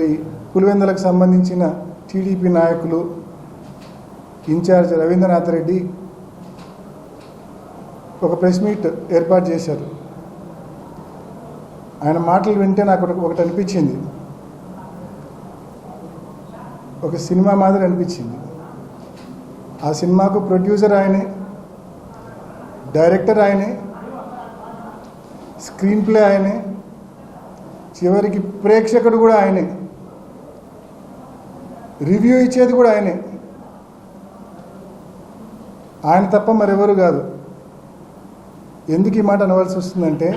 మరి పులివెందులకు సంబంధించిన టీడీపీ నాయకులు ఇన్ఛార్జ్ రవీంద్రనాథ్ రెడ్డి ఒక ప్రెస్ మీట్ ఏర్పాటు చేశారు. ఆయన మాటలు వింటే నాకు ఒకటి అనిపించింది, ఒక సినిమా మాదిరి అనిపించింది. ఆ సినిమాకు ప్రొడ్యూసర్ ఆయనే, డైరెక్టర్ ఆయనే, స్క్రీన్ ప్లే ఆయనే, చివరికి ప్రేక్షకుడు కూడా ఆయనే, రివ్యూ ఇచ్చేది కూడా ఆయనే. ఆయన తప్ప మరెవరు కాదు. ఎందుకు ఈ మాట అనవలసి వస్తుందంటే,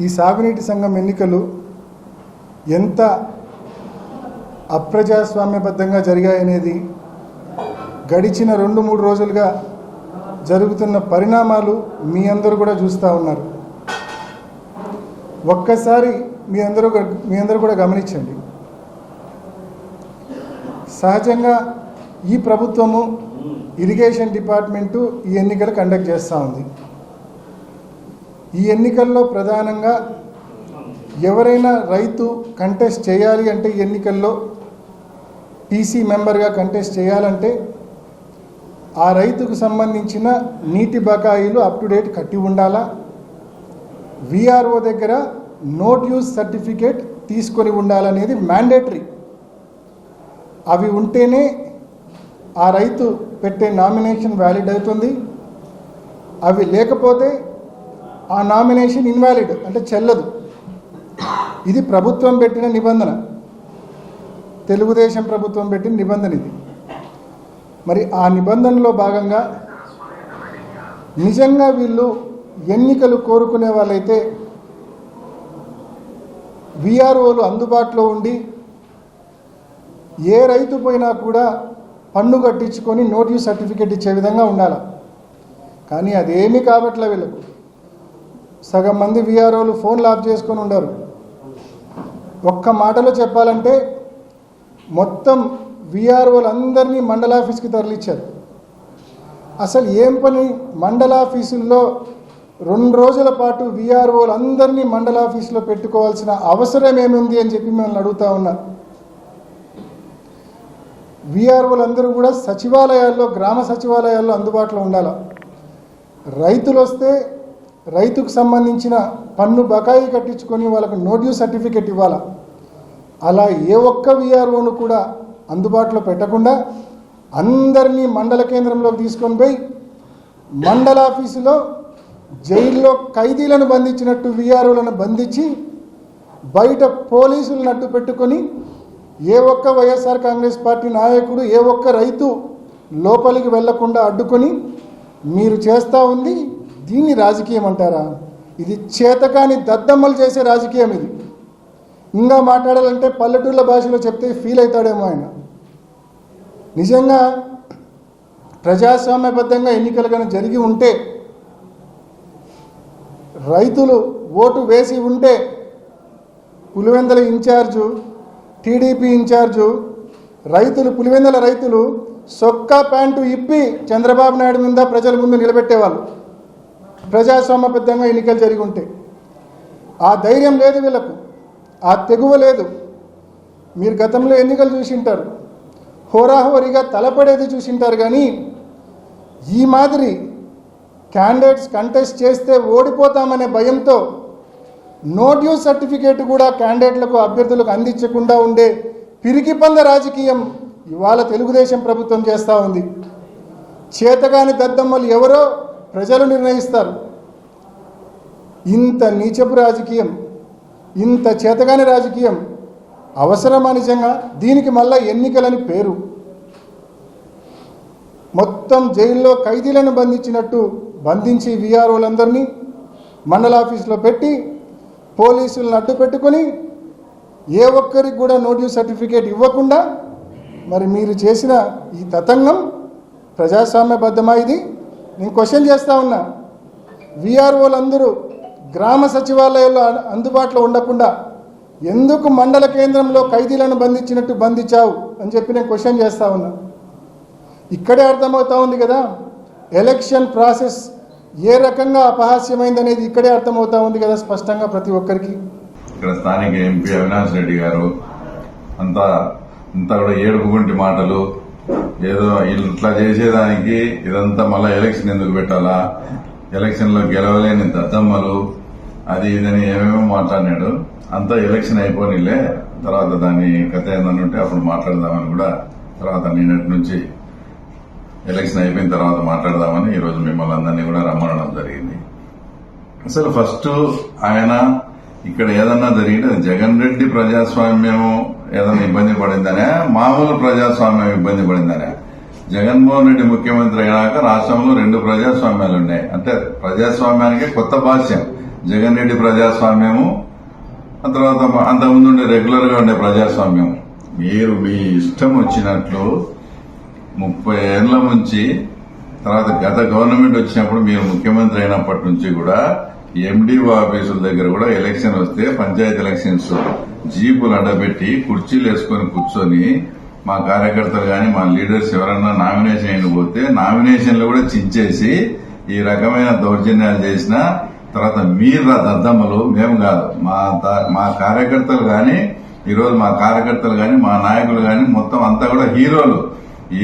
ఈ సాగునీటి సంఘం ఎన్నికలు ఎంత అప్రజాస్వామ్యబద్ధంగా జరిగాయనేది గడిచిన 2-3 రోజులుగా జరుగుతున్న పరిణామాలు మీ అందరూ కూడా చూస్తూ ఉన్నారు. ఒక్కసారి మీ అందరూ కూడా గమనించండి. సహజంగా ఈ ప్రభుత్వము ఇరిగేషన్ డిపార్ట్మెంటు ఈ ఎన్నికలు కండక్ట్ చేస్తూ ఉంది. ఈ ఎన్నికల్లో ప్రధానంగా ఎవరైనా రైతు కంటెస్ట్ చేయాలి అంటే, ఈ ఎన్నికల్లో టీసీ మెంబర్గా కంటెస్ట్ చేయాలంటే ఆ రైతుకు సంబంధించిన నీటి బకాయిలు అప్ టు డేట్ కట్టి ఉండాలా, విఆర్ఓ దగ్గర నోట్ యూజ్ సర్టిఫికేట్ తీసుకొని ఉండాలనేది మ్యాండేటరీ. అవి ఉంటేనే ఆ రైతు పెట్టే నామినేషన్ వ్యాలిడ్ అవుతుంది. అవి లేకపోతే ఆ నామినేషన్ ఇన్వాలిడ్, అంటే చెల్లదు. ఇది ప్రభుత్వం పెట్టిన నిబంధన, తెలుగుదేశం ప్రభుత్వం పెట్టిన నిబంధన ఇది. మరి ఆ నిబంధనలో భాగంగా నిజంగా వీళ్ళు ఎన్నికలు కోరుకునే వాళ్ళైతే విఆర్ఓలు అందుబాటులో ఉండి ఏ రైతు పోయినా కూడా పన్ను కట్టించుకొని నోటీస్ సర్టిఫికేట్ ఇచ్చే విధంగా ఉండాలి. కానీ అదేమీ కాబట్లే వీళ్ళకు. సగం మంది విఆర్ఓలు ఫోన్లు ఆఫ్ చేసుకొని ఉండరు. ఒక్క మాటలో చెప్పాలంటే మొత్తం విఆర్ఓలందరినీ మండలాఫీస్కి తరలించారు. అసలు ఏం పని, మండలాఫీసుల్లో 2 రోజుల పాటు విఆర్ఓలందరినీ మండలాఫీసులో పెట్టుకోవాల్సిన అవసరం ఏముంది అని చెప్పి మిమ్మల్ని అడుగుతా ఉన్నా. విఆర్ఓలందరూ కూడా సచివాలయాల్లో, గ్రామ సచివాలయాల్లో అందుబాటులో ఉండాలి. రైతులు వస్తే రైతుకు సంబంధించిన పన్ను బకాయి కట్టించుకొని వాళ్ళకు నోటీస్ సర్టిఫికేట్ ఇవ్వాలి. అలా ఏ ఒక్క విఆర్ఓను కూడా అందుబాటులో పెట్టకుండా అందరినీ మండల కేంద్రంలోకి తీసుకొని పోయి మండలాఫీసులో జైల్లో ఖైదీలను బంధించినట్టు విఆర్ఓలను బంధించి బయట పోలీసులను అడ్డు పెట్టుకొని ఏ ఒక్క వైఎస్ఆర్ కాంగ్రెస్ పార్టీ నాయకుడు, ఏ ఒక్క రైతు లోపలికి వెళ్లకుండా అడ్డుకొని మీరు చేస్తూ ఉంది. దీన్ని రాజకీయం అంటారా? ఇది చేతకాని దద్దమ్మలు చేసే రాజకీయం ఇది. ఇంకా మాట్లాడాలంటే పల్లెటూళ్ళ భాషలో చెప్తే ఫీల్ అవుతాడేమో ఆయన. నిజంగా ప్రజాస్వామ్యబద్ధంగా ఎన్నికలు కానీ జరిగి ఉంటే, రైతులు ఓటు వేసి ఉంటే, పులివెందుల ఇన్ఛార్జు, టీడీపీ ఇన్ఛార్జు రైతులు, పులివెందుల రైతులు సొక్కా ప్యాంటు ఇప్పి చంద్రబాబు నాయుడు మీద ప్రజల ముందు నిలబెట్టేవాళ్ళు. ప్రజాస్వామ్యబద్ధంగా ఎన్నికలు జరిగి ఉంటే ఆ ధైర్యం లేదు వీళ్ళకు, ఆ తెగువ లేదు. మీరు గతంలో ఎన్నికలు చూసింటారు, హోరాహోరీగా తలపడేది చూసింటారు. కానీ ఈ మాదిరి క్యాండిడేట్స్ కంటెస్ట్ చేస్తే ఓడిపోతామనే భయంతో నోటీస్ సర్టిఫికేట్ కూడా క్యాండిడేట్లకు, అభ్యర్థులకు అందించకుండా ఉండే పిరికి పంద రాజకీయం ఇవాళ తెలుగుదేశం ప్రభుత్వం చేస్తూ ఉంది. చేతగాని దద్దమ్మలు ఎవరో ప్రజలు నిర్ణయిస్తారు. ఇంత నీచపు రాజకీయం, ఇంత చేతగాని రాజకీయం అవసరమా నిజంగా? దీనికి మళ్ళా ఎన్నికలని పేరు. మొత్తం జైల్లో ఖైదీలను బంధించినట్టు బంధించి విఆర్ఓలందరినీ మండలాఫీసులో పెట్టి పోలీసులను అడ్డు పెట్టుకొని ఏ ఒక్కరికి కూడా నోటీస్ సర్టిఫికేట్ ఇవ్వకుండా మరి మీరు చేసిన ఈ తతంగం ప్రజాస్వామ్యబద్ధమా? ఇది నేను క్వశ్చన్ చేస్తూ ఉన్నా. విఆర్ఓలందరూ గ్రామ సచివాలయాల్లో అందుబాటులో ఉండకుండా ఎందుకు మండల కేంద్రంలో ఖైదీలను బంధించినట్టు బంధించావు అని చెప్పి నేను క్వశ్చన్ చేస్తూ ఉన్నా. ఇక్కడే అర్థమవుతా ఉంది కదా ఎలక్షన్ ప్రాసెస్ ఏ రకంగా అపహాస్యమైందనేది ఇక్కడే అర్థమవుతా ఉంది కదా స్పష్టంగా ప్రతి ఒక్కరికి. ఇక్కడ స్థానిక ఎంపీ అవినాష్ రెడ్డి గారు అంతా కూడా ఏడుపుగుంటి మాటలు, ఏదో ఇట్లా చేసేదానికి ఇదంతా మళ్ళా ఎలక్షన్ ఎందుకు పెట్టాలా, ఎలక్షన్ లో గెలవలేని దద్దమ్మలు, అది ఇదని ఏమేమో మాట్లాడినాడు. అంతా ఎలక్షన్ అయిపోనిలే, తర్వాత దాని కథ ఏదన్నా ఉంటే అప్పుడు మాట్లాడదామని కూడా తర్వాత నిన్నటి నుంచి ఎలక్షన్ అయిపోయిన తర్వాత మాట్లాడదామని ఈరోజు మిమ్మల్ని అందరినీ కూడా రమ్మనడం జరిగింది. అసలు ఫస్ట్ ఆయన ఇక్కడ ఏదన్నా జరిగితే జగన్ రెడ్డి ప్రజాస్వామ్యం ఏదన్నా ఇబ్బంది పడిందనే, మామూలు ప్రజాస్వామ్యం ఇబ్బంది పడిందనే. జగన్మోహన్ రెడ్డి ముఖ్యమంత్రి అయినాక రాష్ట్రంలో 2 ప్రజాస్వామ్యాలు ఉన్నాయి. అంటే ప్రజాస్వామ్యానికి కొత్త భాష్యం. జగన్ రెడ్డి ప్రజాస్వామ్యము, ఆ తర్వాత అంతకుముందు ఉండే రెగ్యులర్ గా ఉండే ప్రజాస్వామ్యం. మీరు మీ ఇష్టం వచ్చినట్లు 30 ఏళ్ల నుంచి, తర్వాత గత గవర్నమెంట్ వచ్చినప్పుడు మీరు ముఖ్యమంత్రి అయినప్పటి నుంచి కూడా ఎండిఓ ఆఫీసుల దగ్గర కూడా ఎలక్షన్ వస్తే పంచాయతీ ఎలక్షన్స్ జీపులు అడ్డబెట్టి కుర్చీలు వేసుకుని కూర్చొని మా కార్యకర్తలు గాని మా లీడర్స్ ఎవరన్నా నామినేషన్ అయిపోతే నామినేషన్లు కూడా చించేసి ఈ రకమైన దౌర్జన్యాలు చేసిన తర్వాత మీరు దద్దమ్మలు, మేము కాదు, మా కార్యకర్తలు గాని, ఈరోజు మా కార్యకర్తలు గాని మా నాయకులు గాని మొత్తం అంతా కూడా హీరోలు.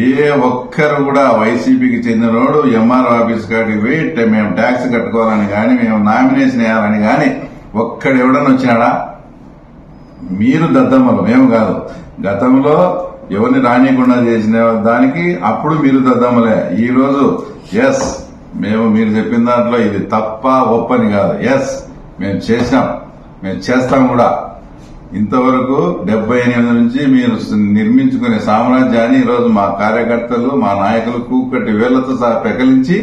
ఏ ఒక్కరు కూడా వైసీపీకి చెందినోడు ఎంఆర్ఓ ఆఫీస్ కాడికి పోయి మేము ట్యాక్స్ కట్టుకోవాలని గాని, మేము నామినేషన్ వేయాలని గాని ఒక్కడు ఎవడన్నా వచ్చినాడా? మీరు దద్దమ్మలు, మేము కాదు. గతంలో ఎవరిని రానియకుండా చేసిన దానికి అప్పుడు మీరు దద్దమ్మలే. ఈ రోజు ఎస్ మేము మీరు చెప్పిన దాంట్లో ఇది తప్ప ఒప్పని కాదు, ఎస్ మేము చేశాం, మేము చేస్తాం కూడా. ఇంతవరకు 78 నుంచి మీరు నిర్మించుకునే సామ్రాజ్యాన్ని ఈరోజు మా కార్యకర్తలు మా నాయకులు కూకట్టి వేళ్లతో సహా పెకలించి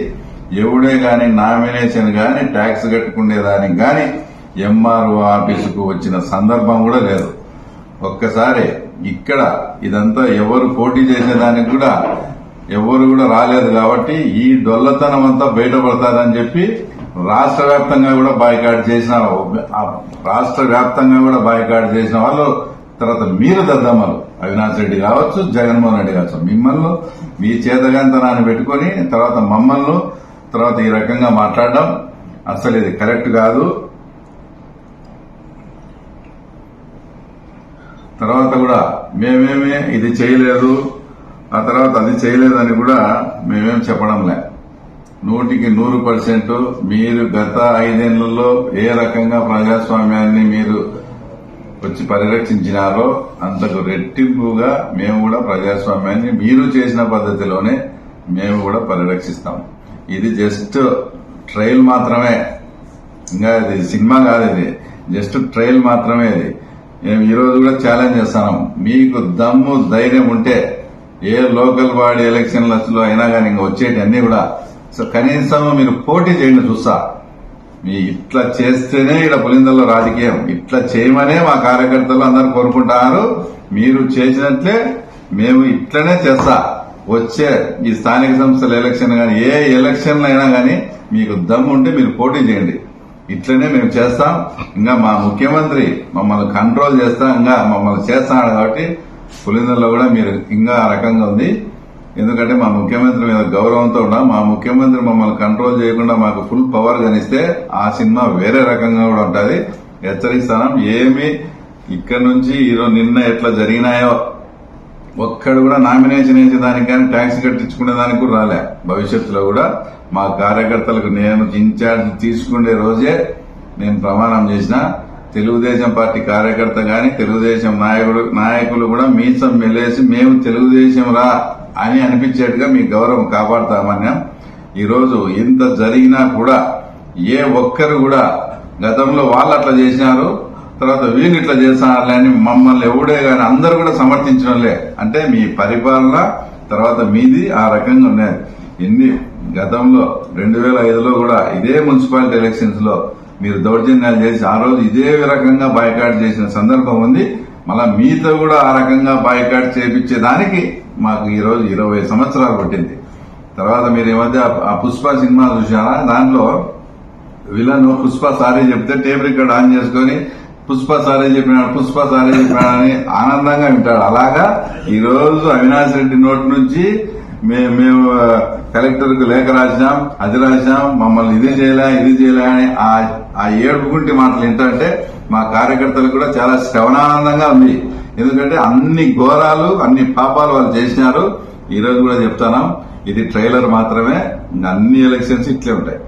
ఎవడే గాని నామినేషన్ గాని ట్యాక్స్ కట్టుకునేదానికి గాని ఎంఆర్ఓ ఆఫీసుకు వచ్చిన సందర్భం కూడా లేదు. ఒక్కసారి ఇక్కడ ఇదంతా ఎవరు పోటీ చేసేదానికి కూడా ఎవరు కూడా రాలేదు. కాబట్టి ఈ డొల్లతనం అంతా బయటపడతారని చెప్పి రాష్ట్ర వ్యాప్తంగా కూడా బాయ్కాట్ చేసిన వాళ్ళు తర్వాత మీరు దద్దమ్మలు, అవినాష్ రెడ్డి కావచ్చు, జగన్మోహన్ రెడ్డి కావచ్చు, మిమ్మల్ని మీ చేతగాంతనాన్ని పెట్టుకుని తర్వాత మమ్మల్ని తర్వాత ఈ రకంగా మాట్లాడడం అసలు ఇది కరెక్ట్ కాదు. తర్వాత కూడా మేమేమి ఇది చేయలేదు, ఆ తర్వాత అది చేయలేదని కూడా మేమేం చెప్పడంలే. 100% మీరు గత 5 ఏళ్లలో ఏ రకంగా ప్రజాస్వామ్యాన్ని మీరు వచ్చి పరిరక్షించినారో అంతకు రెట్టింపుగా మేము కూడా ప్రజాస్వామ్యాన్ని మీరు చేసిన పద్ధతిలోనే మేము కూడా పరిరక్షిస్తాం. ఇది జస్ట్ ట్రయల్ మాత్రమే, ఇంకా ఇది సినిమా కాదు, ఇది జస్ట్ ట్రయల్ మాత్రమే. ఇది మేము ఈ రోజు కూడా ఛాలెంజ్ చేస్తున్నాం. మీకు దమ్ము ధైర్యం ఉంటే ఏ లోకల్ బాడీ ఎలక్షన్లలో అయినా కానీ ఇంకా వచ్చేటి అన్ని కూడా కనీసం మీరు పోటీ చేయండి చూస్తా. మీ ఇట్లా చేస్తేనే ఇక్కడ పులిందల్లో రాజకీయం, ఇట్లా చేయమనే మా కార్యకర్తలు అందరూ కోరుకుంటున్నారు. మీరు చేసినట్లే మేము ఇట్లనే చేస్తా. వచ్చే ఈ స్థానిక సంస్థల ఎలక్షన్ గాని ఏ ఎలక్షన్లు అయినా గానీ మీకు దమ్ము ఉంటే మీరు పోటీ చేయండి. ఇట్లనే మేము చేస్తాం. ఇంకా మా ముఖ్యమంత్రి మమ్మల్ని కంట్రోల్ చేస్తా, ఇంకా మమ్మల్ని చేస్తాడు. కాబట్టి పులిందల్లో కూడా మీరు ఇంకా ఆ రకంగా ఉంది. ఎందుకంటే మా ముఖ్యమంత్రి మీద గౌరవంతో ఉన్నాం. మా ముఖ్యమంత్రి మమ్మల్ని కంట్రోల్ చేయకుండా మాకు ఫుల్ పవర్ కనిస్తే ఆ సినిమా వేరే రకంగా కూడా ఉంటుంది. హెచ్చరిస్తాం. ఏమి ఇక్కడ నుంచి ఈరోజు నిన్న ఎట్లా జరిగినాయో ఒక్కడు కూడా నామినేషన్ వేసేదానికి కానీ ట్యాక్స్ కట్టించుకునే దానికి కూడా రాలే. భవిష్యత్తులో కూడా మా కార్యకర్తలకు నేను ఇన్ఛార్జ్ తీసుకునే రోజే నేను ప్రమాణం చేసిన తెలుగుదేశం పార్టీ కార్యకర్త గాని తెలుగుదేశం నాయకులు కూడా మీసం మెలేసి మేము తెలుగుదేశం రా అని అనిపించేట్టుగా మీ గౌరవం కాపాడుతామన్నాం. ఈరోజు ఇంత జరిగినా కూడా ఏ ఒక్కరు కూడా గతంలో వాళ్ళు అట్లా చేసినారు, తర్వాత వీళ్ళు ఇట్లా చేస్తున్నారులే అని మమ్మల్ని ఎవడే గాని అందరూ కూడా సమర్థించడంలే. అంటే మీ పరిపాలన తర్వాత మీది ఆ రకంగా ఉన్నది. ఎన్ని గతంలో 2005లో కూడా ఇదే మున్సిపాలిటీ ఎలక్షన్స్ లో మీరు దౌర్జన్యాలు చేసి ఆ రోజు ఇదే రకంగా బాయ్కాట్ చేసిన సందర్భం ఉంది. మళ్ళా మీతో కూడా ఆ రకంగా బాయ్కాట్ చేపించేదానికి మాకు ఈ రోజు 20 సంవత్సరాలు పట్టింది. తర్వాత మీరు ఈ మధ్య ఆ పుష్ప సినిమా చూసారా? దాంట్లో విలన్ పుష్ప సారీ చెప్తే టేప్ రికార్డ్ ఆన్ చేసుకుని పుష్ప సారీ చెప్పినాడని ఆనందంగా వింటాడు. అలాగా ఈ రోజు అవినాష్ రెడ్డి నోటి నుంచి మేము కలెక్టర్ కు లేఖ రాసినాం, అది రాసినాం, మమ్మల్ని ఇది చేయలే అని ఆ ఏడుపుకుంటి మాటలు ఏంటంటే మా కార్యకర్తలకు కూడా చాలా శ్రవణానందంగా ఉంది. ఎందుకంటే అన్ని ఘోరాలు అన్ని పాపాలు వాళ్ళు చేసినారు. ఈ రోజు కూడా చెప్తాను, ఇది ట్రైలర్ మాత్రమే, అన్ని ఎలక్షన్స్ ఇట్లే ఉంటాయి.